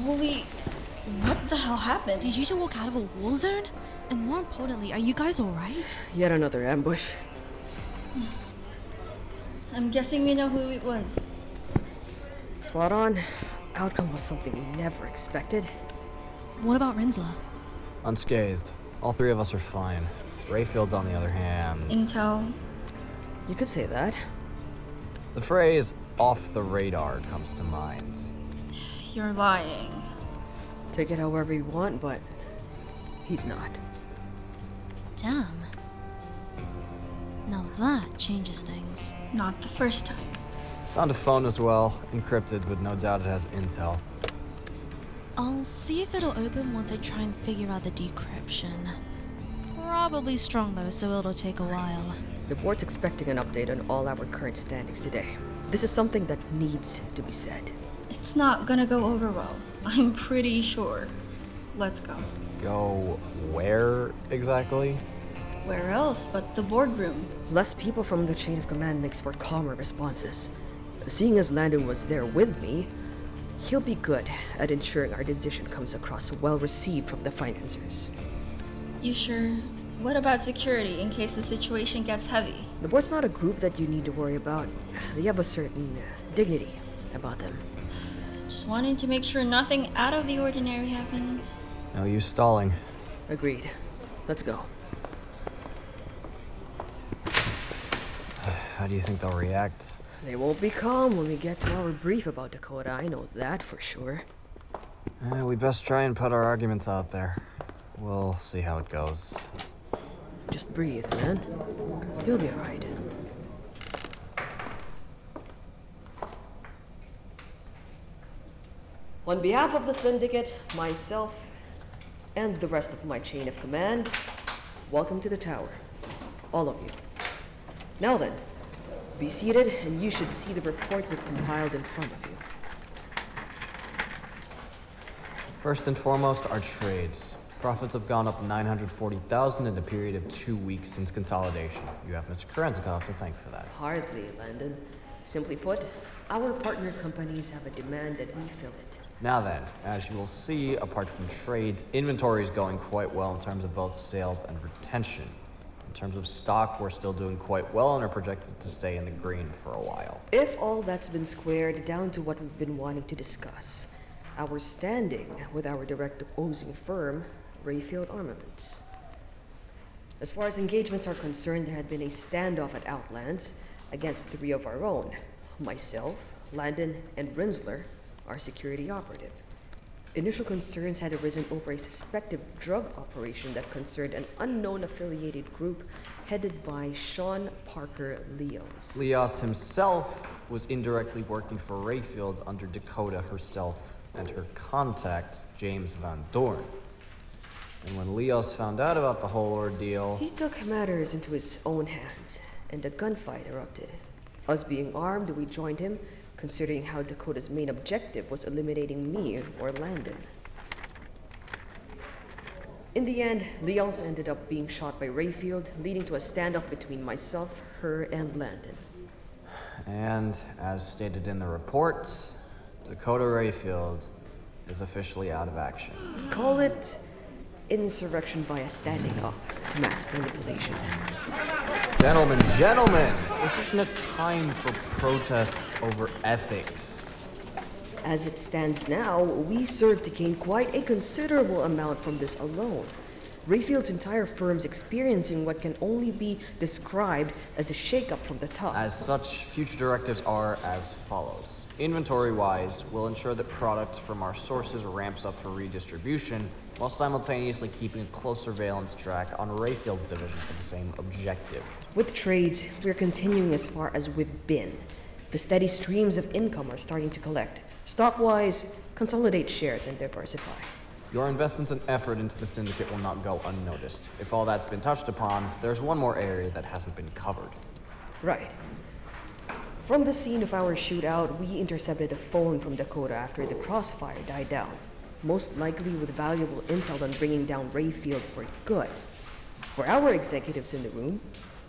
Holy... What the hell happened? Did you two walk out of a war zone? And more importantly, are you guys alright? Yet another ambush. I'm guessing we know who it was. Spot on. Outcome was something we never expected. What about Rinsler? Unscathed. All three of us are fine. Rayfield, on the other hand... Intel. You could say that. The phrase, off the radar, comes to mind. You're lying. Take it however you want, but he's not. Damn. Now that changes things. Not the first time. Found a phone as well, encrypted, but no doubt it has intel. I'll see if it'll open once I try and figure out the decryption. Probably strong though, so it'll take a while. The board's expecting an update on all our current standings today. This is something that needs to be said. It's not gonna go over well. I'm pretty sure. Let's go. Go where exactly? Where else but the boardroom? Less people from the chain of command makes for calmer responses. Seeing as Landon was there with me, he'll be good at ensuring our decision comes across well received from the financiers. You sure? What about security in case the situation gets heavy? The board's not a group that you need to worry about. They have a certain dignity about them. Just wanting to make sure nothing out of the ordinary happens. No use stalling. Agreed. Let's go. How do you think they'll react? They won't be calm when we get to our brief about Dakota, I know that for sure. We best try and put our arguments out there. We'll see how it goes. Just breathe, man. You'll be alright. On behalf of the Syndicate, myself, and the rest of my chain of command, welcome to the tower. All of you. Now then, be seated, and you should see the report we've compiled in front of you. First and foremost, our trades. Profits have gone up 940,000 in a period of 2 weeks since consolidation. You have Mr. Kerenzikov to thank for that. Hardly, Landon. Simply put, our partner companies have a demand that we fill it. Now then, as you will see, apart from trades, inventory is going quite well in terms of both sales and retention. In terms of stock, we're still doing quite well and are projected to stay in the green for a while. If all that's been squared down to what we've been wanting to discuss, our standing with our direct opposing firm, Rayfield Armaments. As far as engagements are concerned, there had been a standoff at Outlands against 3 of our own. Myself, Landon, and Rinsler, our security operative. Initial concerns had arisen over a suspected drug operation that concerned an unknown affiliated group headed by Sean Parker Leos. Leos himself was indirectly working for Rayfield under Dakota herself and her contact, James Van Dorn. And when Leos found out about the whole ordeal... He took matters into his own hands, and a gunfight erupted. Us being armed, we joined him, considering how Dakota's main objective was eliminating me or Landon. In the end, Leos ended up being shot by Rayfield, leading to a standoff between myself, her, and Landon. And, as stated in the report, Dakota Rayfield is officially out of action. Call it insurrection via standing up to mass manipulation. Gentlemen, this isn't a time for protests over ethics. As it stands now, we serve to gain quite a considerable amount from this alone. Rayfield's entire firm's experiencing what can only be described as a shakeup from the top. As such, future directives are as follows. Inventory-wise, we'll ensure that product from our sources ramps up for redistribution, while simultaneously keeping a close surveillance track on Rayfield's division for the same objective. With trades, we're continuing as far as we've been. The steady streams of income are starting to collect. Stock-wise, consolidate shares and diversify. Your investments and effort into the Syndicate will not go unnoticed. If all that's been touched upon, there's one more area that hasn't been covered. Right. From the scene of our shootout, we intercepted a phone from Dakota after the crossfire died down. Most likely with valuable intel on bringing down Rayfield for good. For our executives in the room,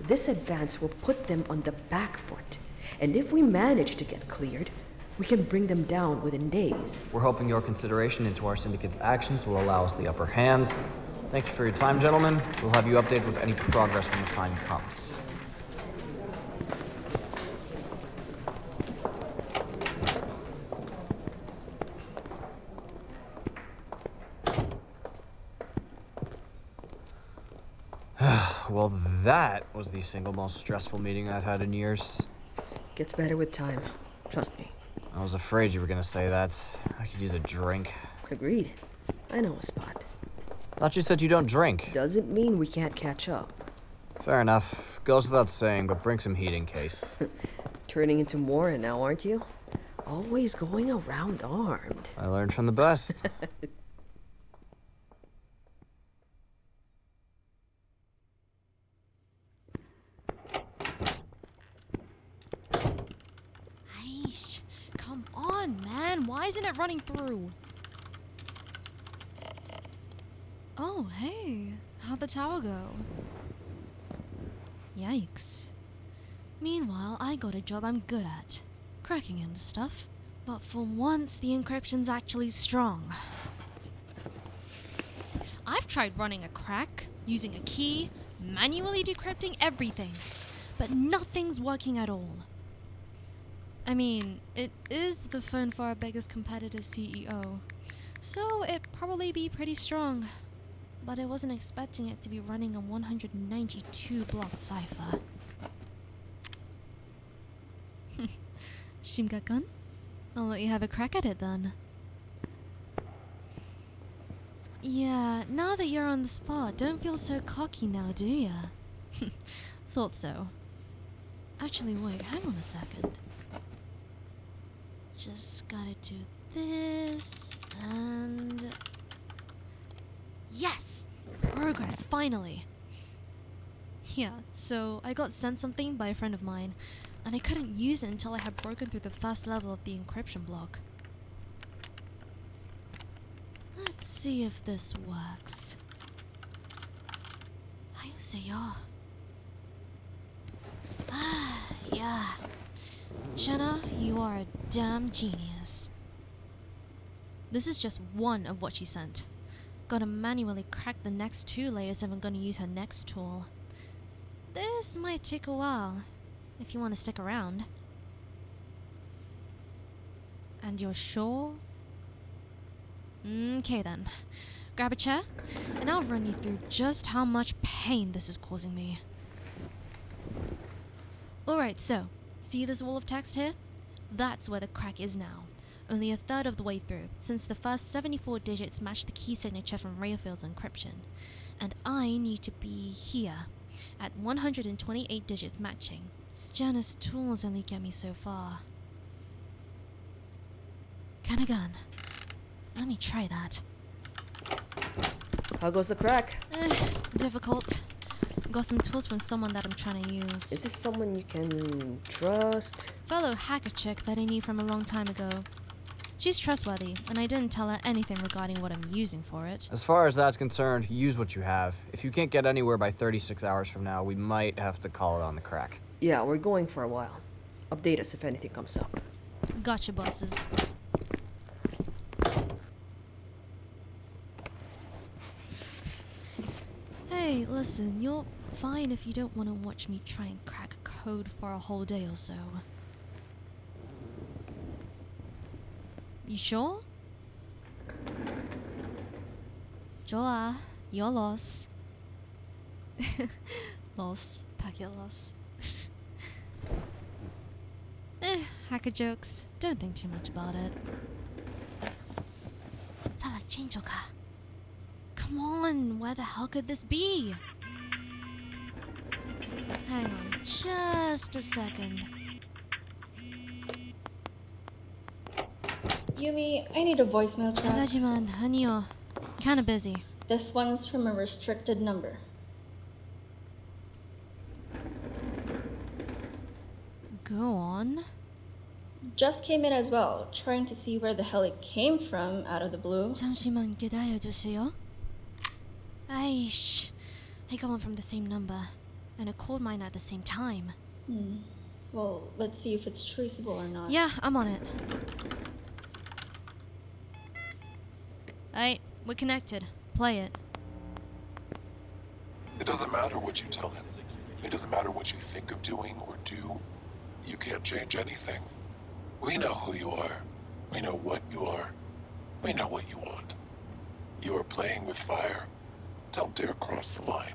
this advance will put them on the back foot. And if we manage to get cleared, We can bring them down within days. We're hoping your consideration into our syndicate's actions will allow us the upper hand. Thank you for your time, gentlemen. We'll have you updated with any progress when the time comes. Well, that was the single most stressful meeting I've had in years. Gets better with time. Trust me. I was afraid you were gonna say that. I could use a drink. Agreed. I know a spot. Thought you said you don't drink. Doesn't mean we can't catch up. Fair enough. Goes without saying, but bring some heat in case. Turning into Mora now, aren't you? Always going around armed. I learned from the best. Aish, come on, man. Why isn't it running through? Oh, hey. How'd the tower go? Yikes. Meanwhile, I got a job I'm good at. Cracking into stuff. But for once, the encryption's actually strong. I've tried running a crack, using a key, manually decrypting everything. But nothing's working at all. I mean, it is the phone for our biggest competitor's CEO. So it'd probably be pretty strong. But I wasn't expecting it to be running a 192-block cipher. Shimga-kun, I'll let you have a crack at it then. Yeah, now that you're on the spot, don't feel so cocky now, do ya? Thought so. Actually, wait, hang on a second. Just gotta do this, and... Yes! Progress, finally! Yeah, so I got sent something by a friend of mine, and I couldn't use it until I had broken through the first level of the encryption block. Let's see if this works. Hayuseyo. Ah, yeah. Jenna, you are a damn genius. This is just one of what she sent. Gotta manually crack the next 2 layers if I'm gonna use her next tool. This might take a while, if you want to stick around. And you're sure? Okay then. Grab a chair, and I'll run you through just how much pain this is causing me. Alright, so, see this wall of text here? That's where the crack is now. Only a third of the way through, since the first 74 digits match the key signature from Rayfield's encryption. And I need to be here, at 128 digits matching. Janus' tools only get me so far. Kanagan. Let me try that. How goes the crack? Difficult. Got some tools from someone that I'm trying to use. Is this someone you can trust? Fellow hacker chick that I knew from a long time ago. She's trustworthy, and I didn't tell her anything regarding what I'm using for it. As far as that's concerned, use what you have. If you can't get anywhere by 36 hours from now, we might have to call it on the crack. Yeah, we're going for a while. Update us if anything comes up. Gotcha, bosses. Hey, listen, you're fine if you don't want to watch me try and crack code for a whole day or so. You sure? 좋아, your loss. Loss, pack your loss. Hacker jokes. Don't think too much about it. Salachinjoka. Come on, where the hell could this be? Hang on, just a second. Yumi, I need a voicemail track. Hajiman, 아니요. Kinda busy. This one's from a restricted number. Go on. Just came in as well, trying to see where the hell it came from out of the blue. 잠시만 기다려주세요. 아이씨, I got one from the same number, and it called mine at the same time. Well, let's see if it's traceable or not. Yeah, I'm on it. Alright, we're connected. Play it. It doesn't matter what you tell him. It doesn't matter what you think of doing or do. You can't change anything. We know who you are. We know what you are. We know what you want. You are playing with fire. Don't dare cross the line.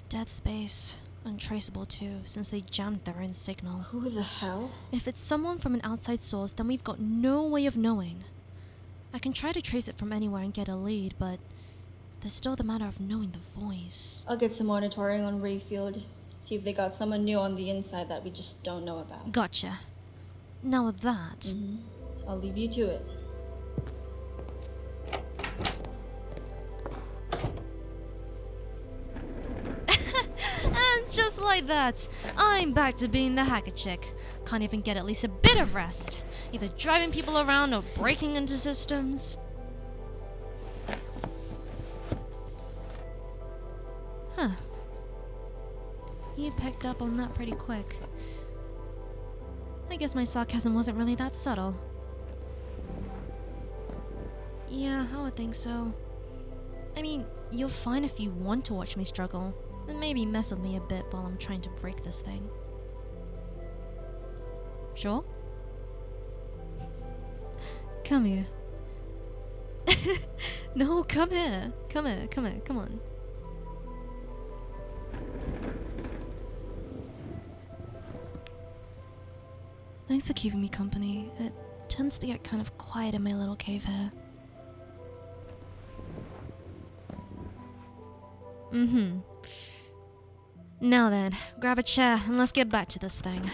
Dead space. Untraceable too, since they jammed their own signal. Who the hell? If it's someone from an outside source, then we've got no way of knowing. I can try to trace it from anywhere and get a lead, but there's still the matter of knowing the voice. I'll get some monitoring on Rayfield. See if they got someone new on the inside that we just don't know about. Gotcha. Now with that, I'll leave you to it. and just like that, I'm back to being the hacker chick. Can't even get at least a bit of rest. Either driving people around or breaking into systems. Huh. You picked up on that pretty quick. I guess my sarcasm wasn't really that subtle. Yeah, I would think so. I mean, you're fine if you want to watch me struggle, and maybe mess with me a bit while I'm trying to break this thing. Sure? Come here. No, come here. Come here, come here, come on. Thanks for keeping me company. It tends to get kind of quiet in my little cave here. Now then, grab a chair and let's get back to this thing.